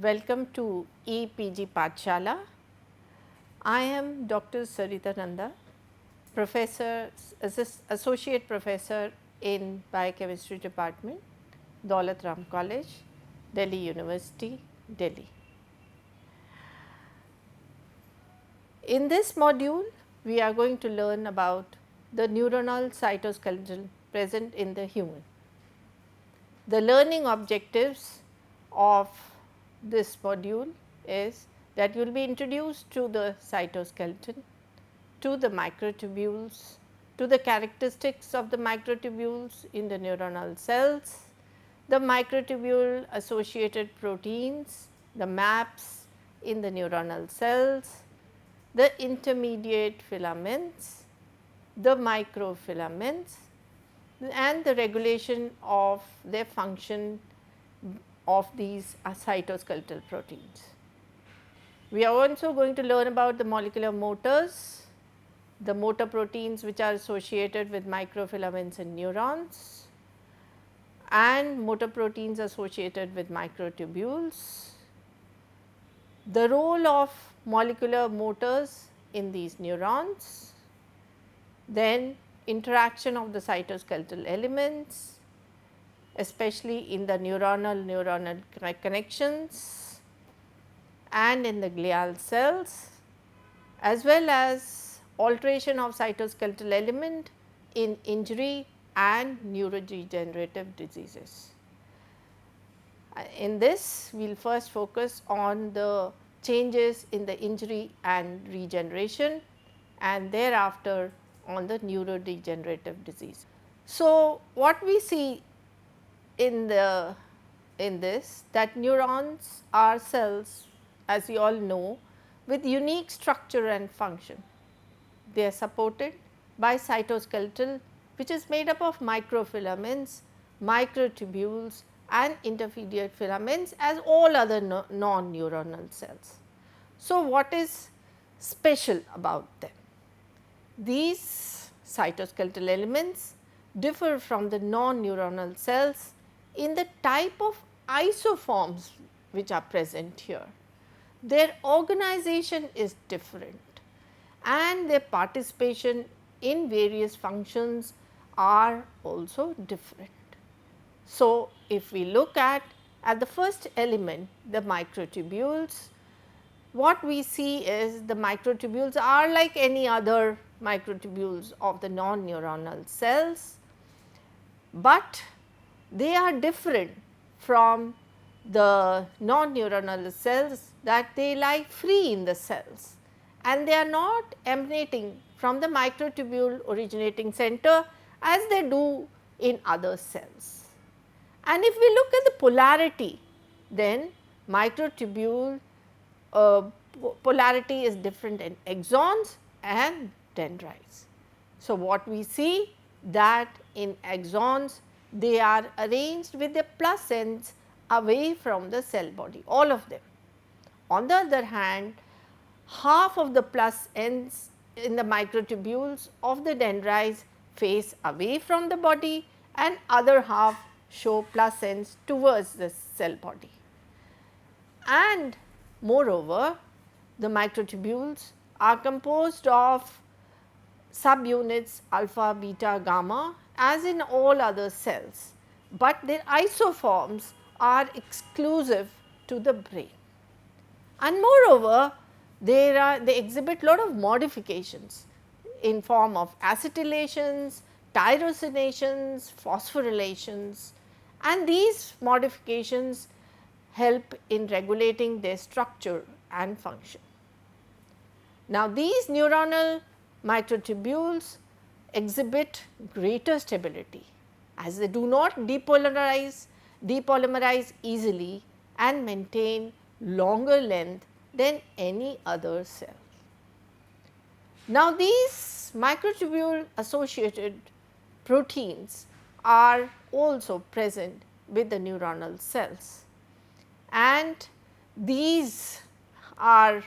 Welcome to EPG Pathshala. I am Dr. Sarita Nanda, Associate Professor in Biochemistry Department, Daulat Ram College, Delhi University, Delhi. In this module, we are going to learn about the neuronal cytoskeleton present in the human. The learning objectives of this module is that you will be introduced to the cytoskeleton, to the microtubules, to the characteristics of the microtubules in the neuronal cells, the microtubule associated proteins, the MAPs in the neuronal cells, the intermediate filaments, the microfilaments, and the regulation of their function of these cytoskeletal proteins. We are also going to learn about the molecular motors, the motor proteins which are associated with microfilaments and neurons, and motor proteins associated with microtubules, the role of molecular motors in these neurons, then interaction of the cytoskeletal elements, especially in the neuronal connections and in the glial cells, as well as alteration of cytoskeletal element in injury and neurodegenerative diseases. In this, we will first focus on the changes in the injury and regeneration, and thereafter on the neurodegenerative disease. So, what we see in this, that neurons are cells, as you all know, with unique structure and function. They are supported by cytoskeleton, which is made up of microfilaments, microtubules and intermediate filaments as all other non-neuronal cells. So, what is special about them? These cytoskeletal elements differ from the non-neuronal cells in the type of isoforms which are present here. Their organization is different and their participation in various functions are also different. So, if we look at the first element, the microtubules, what we see is the microtubules are like any other microtubules of the non-neuronal cells, but they are different from the non-neuronal cells, that they lie free in the cells and they are not emanating from the microtubule originating center as they do in other cells. And if we look at the polarity, then microtubule polarity is different in axons and dendrites. So, what we see that in axons they are arranged with the plus ends away from the cell body, all of them. On the other hand, half of the plus ends in the microtubules of the dendrites face away from the body and other half show plus ends towards the cell body. And moreover, the microtubules are composed of subunits alpha, beta, gamma as in all other cells, but their isoforms are exclusive to the brain. And moreover, they exhibit lot of modifications in form of acetylations, tyrosinations, phosphorylations, and these modifications help in regulating their structure and function. Now, these neuronal microtubules exhibit greater stability as they do not depolymerize easily and maintain longer length than any other cell. Now, these microtubule associated proteins are also present with the neuronal cells, and these are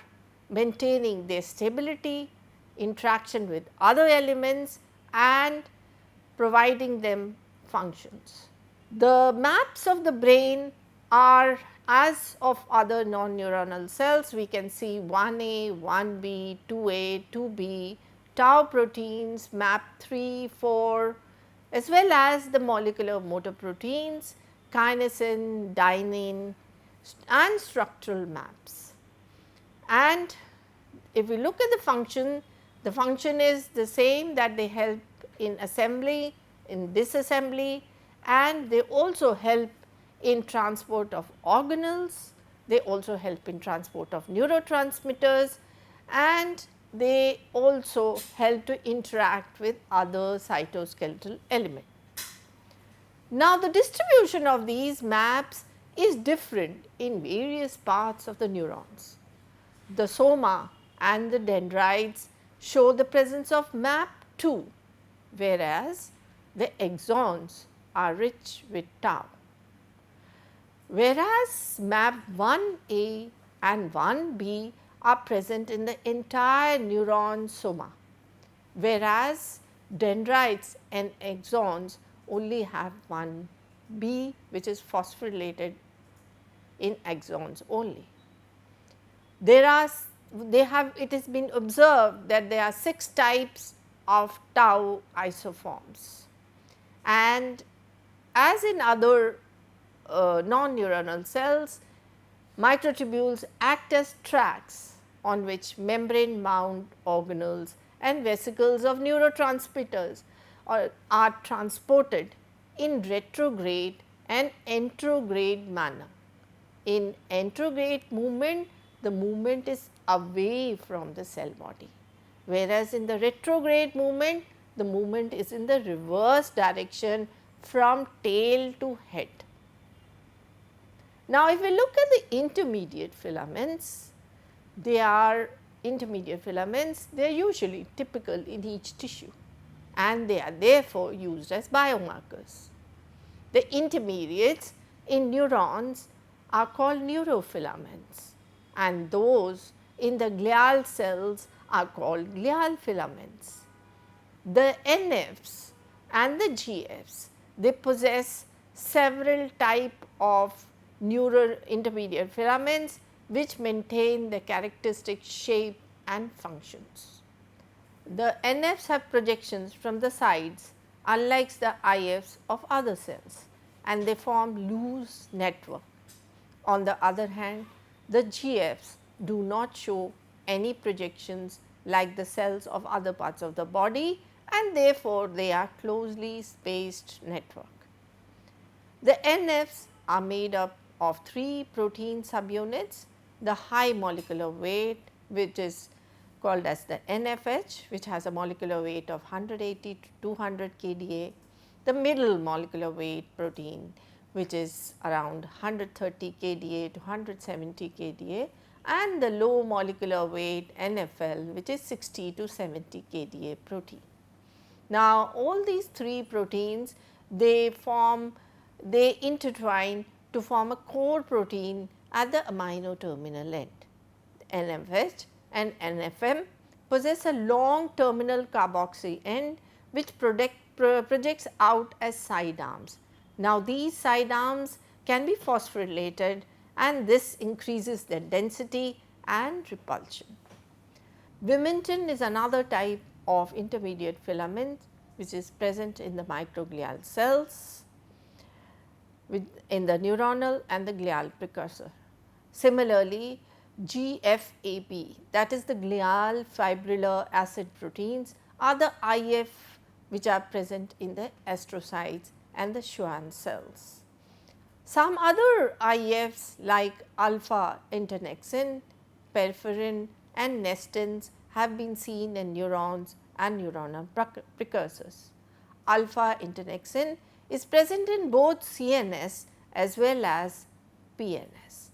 maintaining their stability, interaction with other elements and providing them functions. The maps of the brain are as of other non-neuronal cells. We can see 1A, 1B, 2A, 2B, tau proteins, MAP3, 4, as well as the molecular motor proteins, kinesin, dynein and structural maps. And if we look at the function is the same, that they help in assembly, in disassembly, and they also help in transport of organelles, they also help in transport of neurotransmitters, and they also help to interact with other cytoskeletal elements. Now, the distribution of these maps is different in various parts of the neurons. The soma and the dendrites show the presence of MAP2, whereas the axons are rich with tau. Whereas MAP1A and 1B are present in the entire neuron soma, whereas dendrites and axons only have 1B, which is phosphorylated in axons only. It has been observed that there are 6 types of tau isoforms, and as in other non-neuronal cells, microtubules act as tracks on which membrane bound organelles and vesicles of neurotransmitters are transported in retrograde and anterograde manner. In anterograde movement, the movement is away from the cell body, whereas in the retrograde movement, the movement is in the reverse direction from tail to head. Now, if we look at the intermediate filaments, they are usually typical in each tissue, and they are therefore used as biomarkers. The intermediates in neurons are called neurofilaments, and those in the glial cells are called glial filaments. The NFs and the GFs, they possess several type of neural intermediate filaments which maintain the characteristic shape and functions. The NFs have projections from the sides, unlike the IFs of other cells, and they form loose network. On the other hand, the GFs do not show any projections like the cells of other parts of the body, and therefore, they are closely spaced network. The NFs are made up of 3 protein subunits: the high molecular weight, which is called as the NFH, which has a molecular weight of 180 to 200 kDa, the middle molecular weight protein, which is around 130 kDa to 170 kDa, and the low molecular weight NFL, which is 60 to 70 kDa protein. Now, all these 3 proteins, they intertwine to form a core protein at the amino terminal end. NFH and NFM possess a long terminal carboxy end which projects out as side arms. Now, these side arms can be phosphorylated, and this increases their density and repulsion. Vimentin is another type of intermediate filament which is present in the microglial cells in the neuronal and the glial precursor. Similarly, GFAP, that is the glial fibrillar acid proteins, are the IF which are present in the astrocytes and the Schwann cells. Some other IFs like alpha internexin, perforin and nestins have been seen in neurons and neuronal precursors. Alpha internexin is present in both CNS as well as PNS,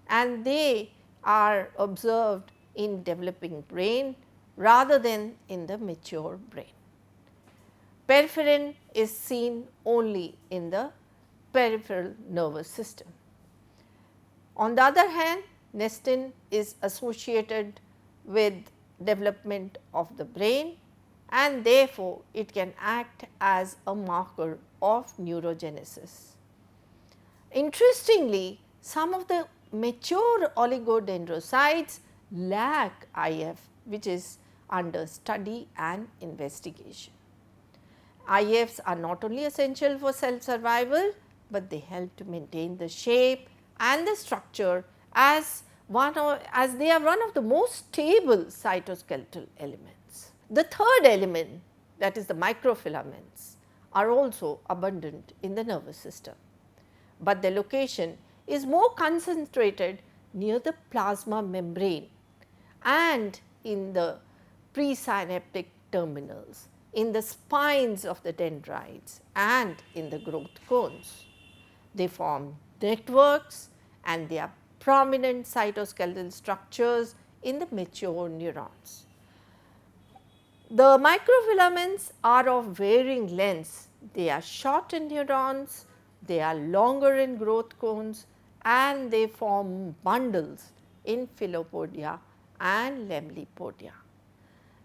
and they are observed in developing brain rather than in the mature brain. Perforin is seen only in the peripheral nervous system. On the other hand, nestin is associated with development of the brain, and therefore, it can act as a marker of neurogenesis. Interestingly, some of the mature oligodendrocytes lack IF, which is under study and investigation. IFs are not only essential for cell survival, but they help to maintain the shape and the structure as they are one of the most stable cytoskeletal elements. The third element, that is the microfilaments, are also abundant in the nervous system, but their location is more concentrated near the plasma membrane and in the presynaptic terminals, in the spines of the dendrites and in the growth cones. They form networks and they are prominent cytoskeletal structures in the mature neurons. The microfilaments are of varying lengths. They are short in neurons, they are longer in growth cones, and they form bundles in filopodia and lamelypodia.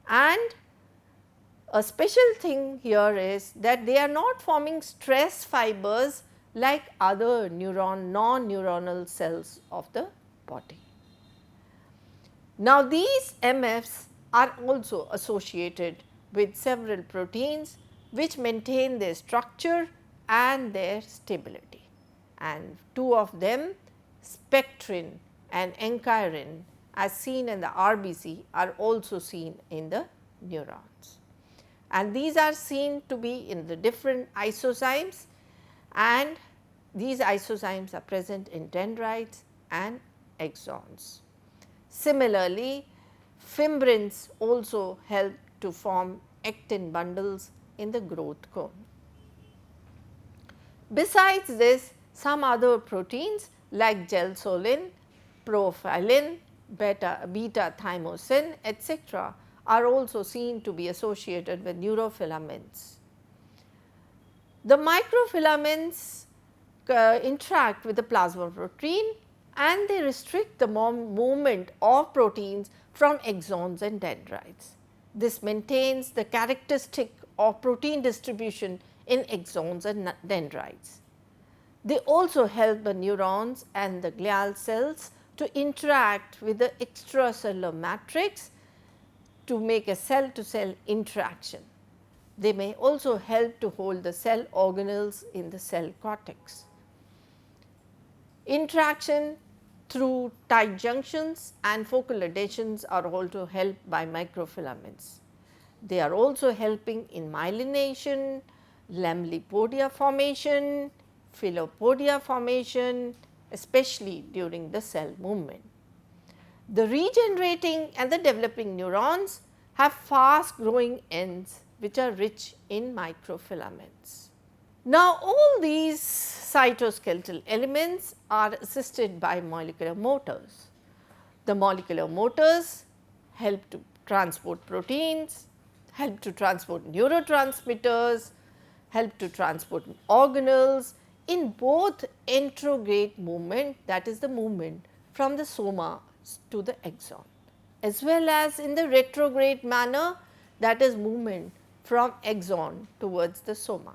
And a special thing here is that they are not forming stress fibers like other non-neuronal cells of the body. Now, these MFs are also associated with several proteins which maintain their structure and their stability, and two of them, spectrin and encheirin, as seen in the RBC, are also seen in the neurons. And these are seen to be in the different isozymes, and these isozymes are present in dendrites and axons. Similarly, fimbrins also help to form actin bundles in the growth cone. Besides this, some other proteins like gelsolin, profilin, beta thymosin, etc., are also seen to be associated with neurofilaments. The microfilaments interact with the plasma protein and they restrict the movement of proteins from axons and dendrites. This maintains the characteristic of protein distribution in axons and dendrites. They also help the neurons and the glial cells to interact with the extracellular matrix to make a cell to cell interaction. They may also help to hold the cell organelles in the cell cortex. Interaction through tight junctions and focal adhesions are also helped by microfilaments. They are also helping in myelination, lamelypodia formation, filopodia formation, especially during the cell movement. The regenerating and the developing neurons have fast growing ends which are rich in microfilaments. Now, all these cytoskeletal elements are assisted by molecular motors. The molecular motors help to transport proteins, help to transport neurotransmitters, help to transport organelles in both anterograde movement, that is the movement from the soma to the axon, as well as in the retrograde manner, that is movement from axon towards the soma.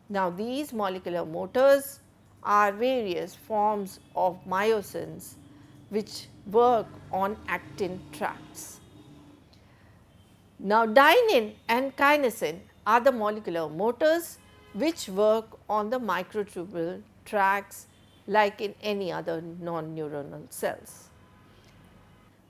Now, these molecular motors are various forms of myosins which work on actin tracts. Now, dynein and kinesin are the molecular motors which work on the microtubule tracts like in any other non-neuronal cells.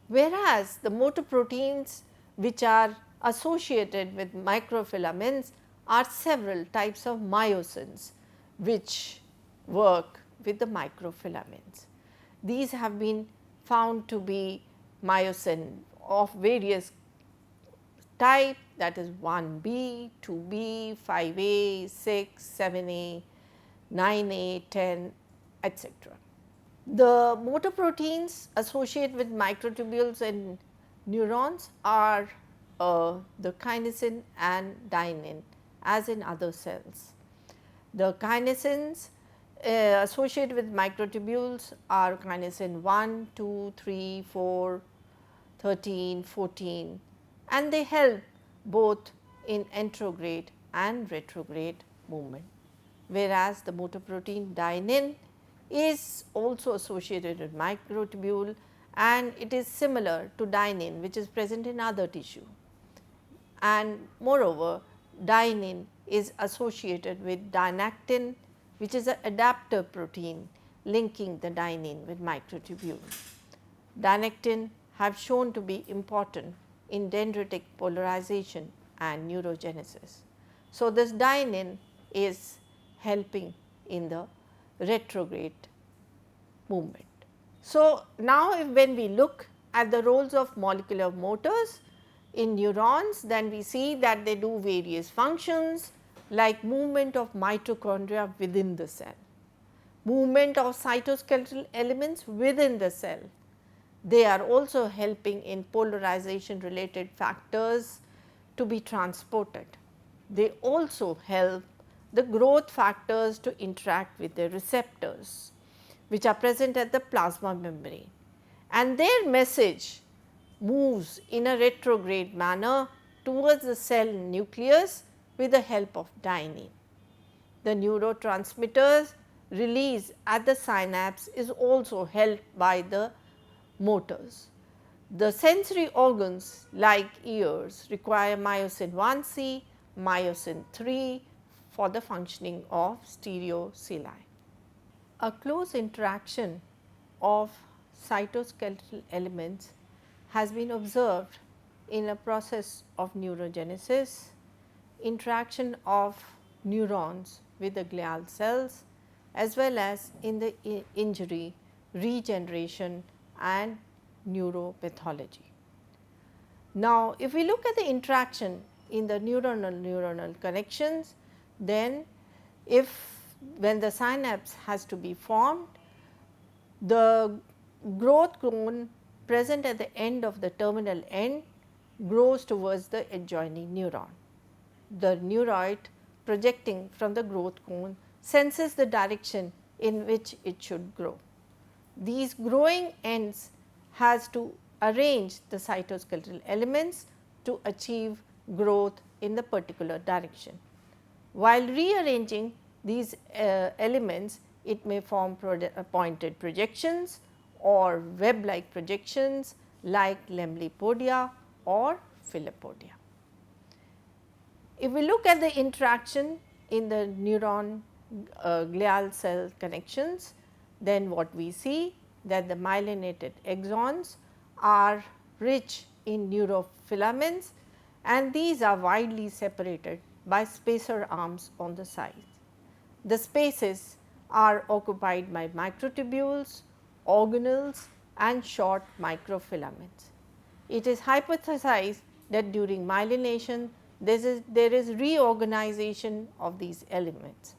Whereas, the motor proteins which are associated with microfilaments are several types of myosins which work with the microfilaments. These have been found to be myosin of various type, that is 1B, 2B, 5A, 6, 7A, 9A, 10, etc. The motor proteins associated with microtubules and neurons are the kinesin and dynein as in other cells. The kinesins associated with microtubules are kinesin 1, 2, 3, 4, 13, 14, and they help both in anterograde and retrograde movement. Whereas, the motor protein dynein is also associated with microtubule, and it is similar to dynein, which is present in other tissue. And moreover, dynein is associated with dynactin, which is an adapter protein linking the dynein with microtubule. Dynactin have shown to be important in dendritic polarization and neurogenesis. So, this dynein is helping in the retrograde movement. So, now when we look at the roles of molecular motors in neurons, then we see that they do various functions like movement of mitochondria within the cell, movement of cytoskeletal elements within the cell. They are also helping in polarization related factors to be transported. They also help the growth factors to interact with the receptors which are present at the plasma membrane, and their message moves in a retrograde manner towards the cell nucleus with the help of dynein. The neurotransmitters released at the synapse is also helped by the motors. The sensory organs like ears require myosin 1C, myosin 3 for the functioning of stereocili. A close interaction of cytoskeletal elements has been observed in a process of neurogenesis, interaction of neurons with the glial cells, as well as in the injury, regeneration and neuropathology. Now, if we look at the interaction in the neuronal connections, then when the synapse has to be formed, the growth cone present at the end of the terminal end grows towards the adjoining neuron. The neuroid projecting from the growth cone senses the direction in which it should grow. These growing ends has to arrange the cytoskeletal elements to achieve growth in the particular direction. While rearranging these elements, it may form pointed projections or web like projections like lamelypodia or filopodia. If we look at the interaction in the neuron glial cell connections, then what we see that the myelinated axons are rich in neurofilaments, and these are widely separated by spacer arms on the sides. The spaces are occupied by microtubules, organelles and short microfilaments. It is hypothesized that during myelination there is reorganization of these elements.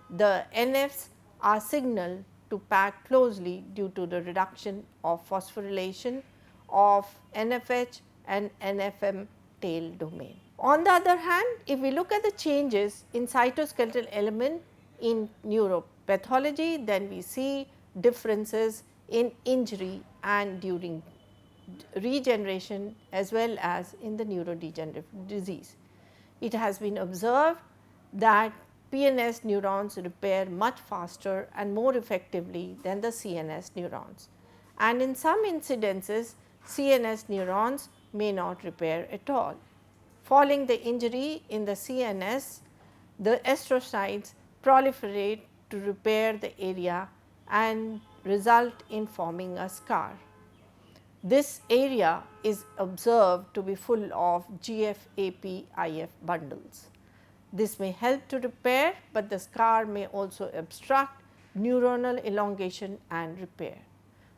The NFs are signaled to pack closely due to the reduction of phosphorylation of NFH and NFM tail domain. On the other hand, if we look at the changes in cytoskeletal element in neuropathology, then we see differences in injury and during regeneration as well as in the neurodegenerative disease. It has been observed that PNS neurons repair much faster and more effectively than the CNS neurons, and in some incidences CNS neurons may not repair at all. Following the injury in the CNS, the astrocytes proliferate to repair the area and result in forming a scar. This area is observed to be full of GFAP-IF bundles. This may help to repair, but the scar may also obstruct neuronal elongation and repair.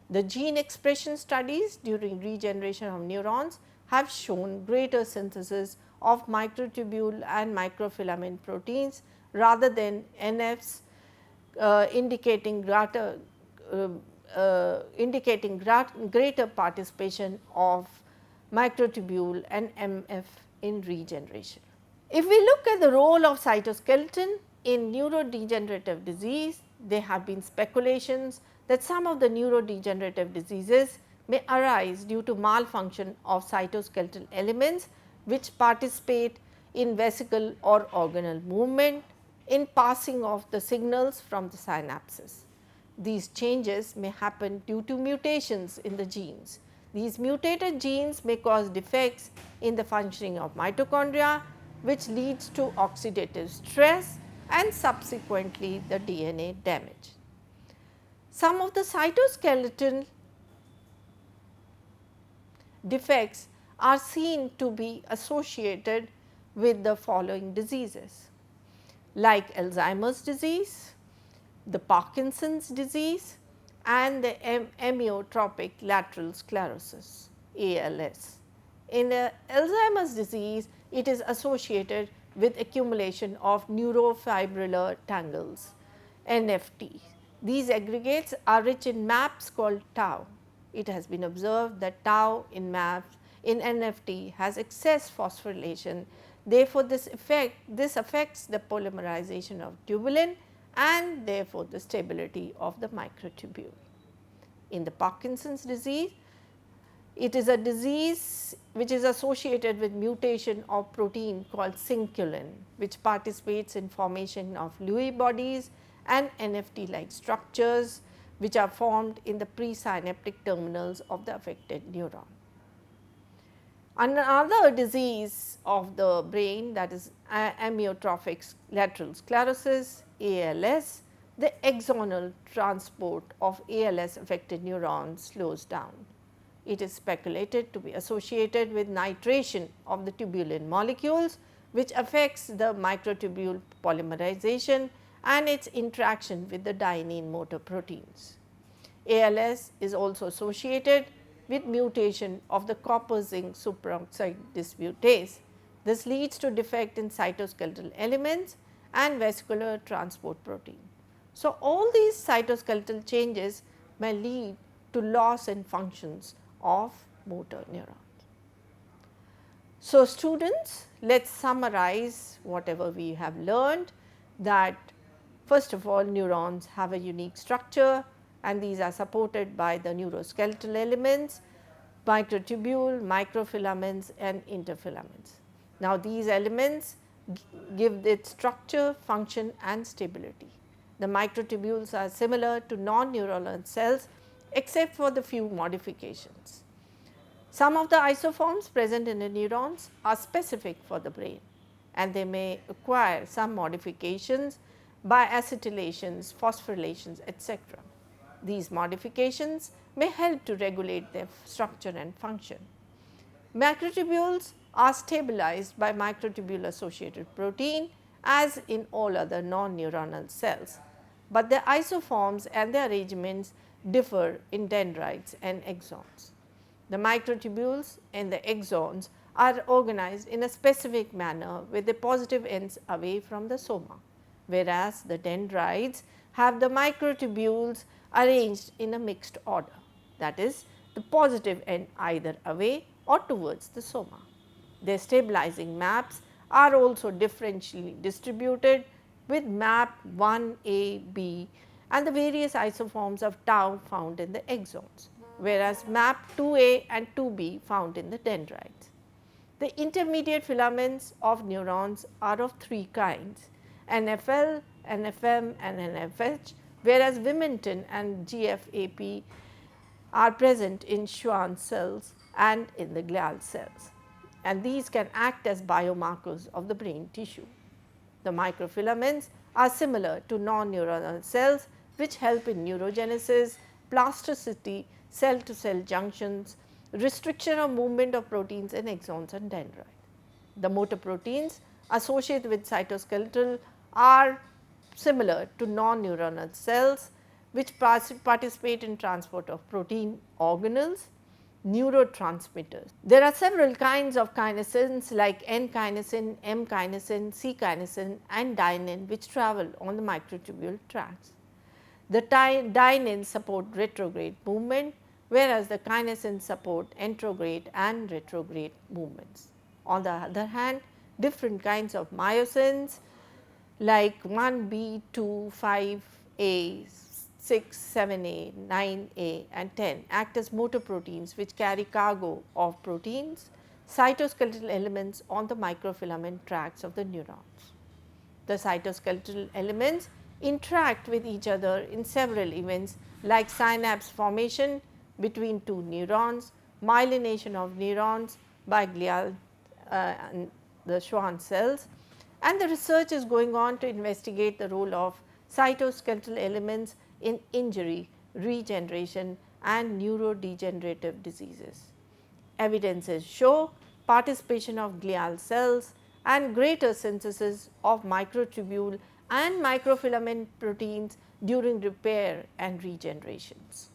The gene expression studies during regeneration of neurons have shown greater synthesis of microtubule and microfilament proteins rather than NFs, indicating greater participation of microtubule and MF in regeneration. If we look at the role of cytoskeleton in neurodegenerative disease, there have been speculations that some of the neurodegenerative diseases may arise due to malfunction of cytoskeletal elements which participate in vesicle or organelle movement in passing of the signals from the synapses. These changes may happen due to mutations in the genes. These mutated genes may cause defects in the functioning of mitochondria, which leads to oxidative stress and subsequently the DNA damage. Some of the cytoskeleton defects are seen to be associated with the following diseases like Alzheimer's disease, the Parkinson's disease and the amyotrophic lateral sclerosis ALS. In Alzheimer's disease, it is associated with accumulation of neurofibrillar tangles NFT. These aggregates are rich in MAPs called tau. It has been observed that tau in MAPs in NFT has excess phosphorylation. Therefore, this affects the polymerization of tubulin and therefore, the stability of the microtubule. In the Parkinson's disease, it is a disease which is associated with mutation of protein called synculin, which participates in formation of Lewy bodies and NFT like structures which are formed in the presynaptic terminals of the affected neuron. Another disease of the brain, that is amyotrophic lateral sclerosis ALS, the axonal transport of ALS affected neurons slows down. It is speculated to be associated with nitration of the tubulin molecules, which affects the microtubule polymerization and its interaction with the dynein motor proteins. ALS is also associated with mutation of the copper zinc superoxide dismutase. This leads to defect in cytoskeletal elements and vesicular transport protein. So, all these cytoskeletal changes may lead to loss in functions of motor neurons. So, students, let us summarize whatever we have learned, that first of all neurons have a unique structure and these are supported by the neuroskeletal elements, microtubule, microfilaments and interfilaments. Now, these elements give it structure, function and stability. The microtubules are similar to non-neuronal cells except for the few modifications. Some of the isoforms present in the neurons are specific for the brain and they may acquire some modifications by acetylations, phosphorylations, etc. These modifications may help to regulate their structure and function. Microtubules are stabilized by microtubule associated protein as in all other non-neuronal cells, but their isoforms and their arrangements differ in dendrites and axons. The microtubules and the axons are organized in a specific manner with the positive ends away from the soma, whereas the dendrites have the microtubules arranged in a mixed order, that is the positive end either away or towards the soma. Their stabilizing maps are also differentially distributed with map 1A, B and the various isoforms of tau found in the axons, whereas map 2A and 2B found in the dendrites. The intermediate filaments of neurons are of three kinds: NFL, NFM and NFH, whereas Vimentin and GFAP are present in Schwann cells and in the glial cells, and these can act as biomarkers of the brain tissue. The microfilaments are similar to non-neuronal cells which help in neurogenesis, plasticity, cell to cell junctions, restriction of movement of proteins in axons and dendrites. The motor proteins associated with cytoskeletal are similar to non-neuronal cells which participate in transport of protein organelles, neurotransmitters. There are several kinds of kinesins like N-kinesin, M-kinesin, C-kinesin and dynein which travel on the microtubule tracks. The dyneins support retrograde movement, whereas the kinesins support antrograde and retrograde movements. On the other hand, different kinds of myosins like 1B, 2, 5A, 6, 7A, 9A and 10 act as motor proteins which carry cargo of proteins, cytoskeletal elements on the microfilament tracts of the neurons. The cytoskeletal elements interact with each other in several events like synapse formation between two neurons, myelination of neurons by glial and the Schwann cells, and the research is going on to investigate the role of cytoskeletal elements in injury, regeneration and neurodegenerative diseases. Evidences show participation of glial cells and greater synthesis of microtubule and microfilament proteins during repair and regenerations.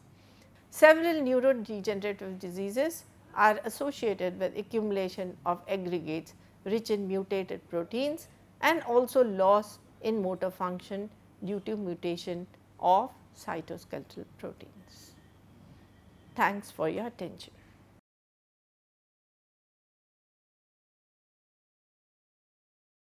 Several neurodegenerative diseases are associated with accumulation of aggregates rich in mutated proteins and also loss in motor function due to mutation of cytoskeletal proteins. Thanks for your attention.